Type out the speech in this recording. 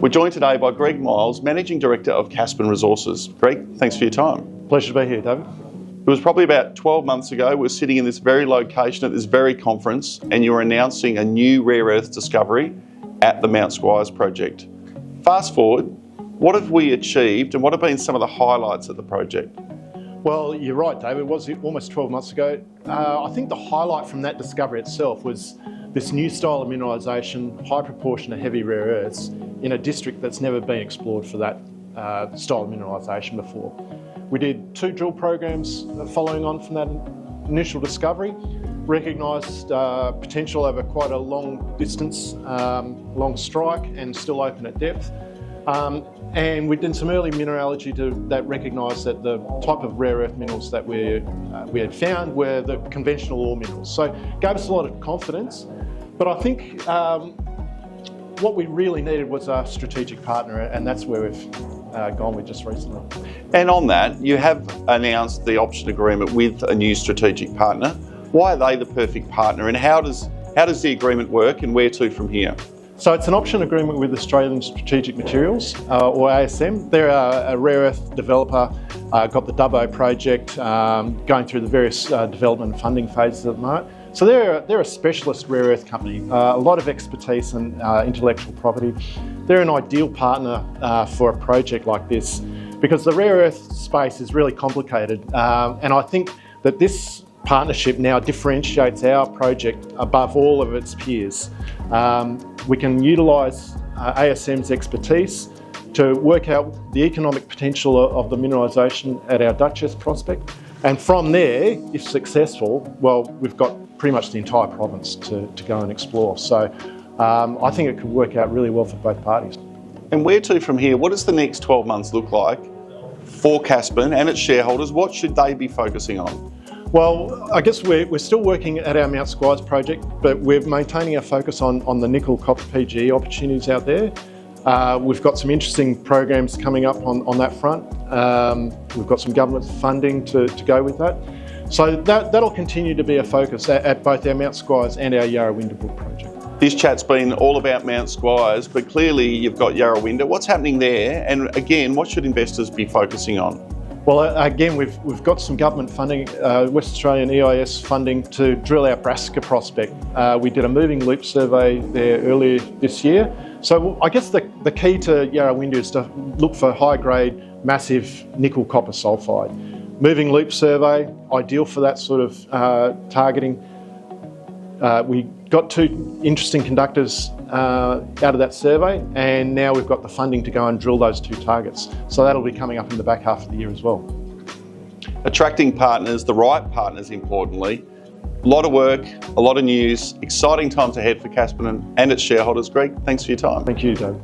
We're joined today by Greg Miles, Managing Director of Caspin Resources. Greg, thanks for your time. Pleasure to be here, David. It was probably about 12 months ago, we were sitting in this very location at this very conference, and you were announcing a new rare earth discovery at the Mount Squires project. Fast forward, what have we achieved and what have been some of the highlights of the project? Well, you're right, David. It was almost 12 months ago. I think the highlight from that discovery itself was this new style of mineralisation, high proportion of heavy rare earths, in a district that's never been explored for that style of mineralisation before. We did 2 drill programs following on from that initial discovery, recognised potential over quite a long distance, long strike and still open at depth. And we did some early mineralogy that recognised that the type of rare earth minerals that we had found were the conventional ore minerals. So it gave us a lot of confidence, but I think what we really needed was a strategic partner, and that's where we've gone with just recently. And on that, you have announced the option agreement with a new strategic partner. Why are they the perfect partner, and how does the agreement work, and where to from here? So it's an option agreement with Australian Strategic Materials, or ASM. They're a rare earth developer, got the Dubbo project, going through the various development and funding phases at the moment. So they're a specialist rare earth company, a lot of expertise and intellectual property. They're an ideal partner for a project like this because the rare earth space is really complicated, and I think that this partnership now differentiates our project above all of its peers. We can utilise ASM's expertise to work out the economic potential of the mineralisation at our Duchess prospect, and from there, if successful, well, we've got pretty much the entire province to go and explore. So I think it could work out really well for both parties. And where to from here? What does the next 12 months look like for Caspin and its shareholders? What should they be focusing on? Well, I guess we're still working at our Mount Squires project, but we're maintaining our focus on the nickel copper PGE opportunities out there. We've got some interesting programs coming up on that front. We've got some government funding to go with that. So that'll continue to be a focus at both our Mount Squires and our Yarrawinda project. This chat's been all about Mount Squires, but clearly you've got Yarrawinda. What's happening there? And again, what should investors be focusing on? Well, again, we've got some government funding, West Australian EIS funding to drill our Brassica prospect. We did a moving loop survey there earlier this year. So I guess the key to Yarrawinda is to look for high-grade, massive nickel copper sulphide. Moving loop survey, ideal for that sort of targeting. We got 2 interesting conductors out of that survey, and now we've got the funding to go and drill those 2 targets. So that'll be coming up in the back half of the year as well. Attracting partners, the right partners importantly. A lot of work, a lot of news, exciting times ahead for Caspin and its shareholders. Greg, thanks for your time. Thank you, David.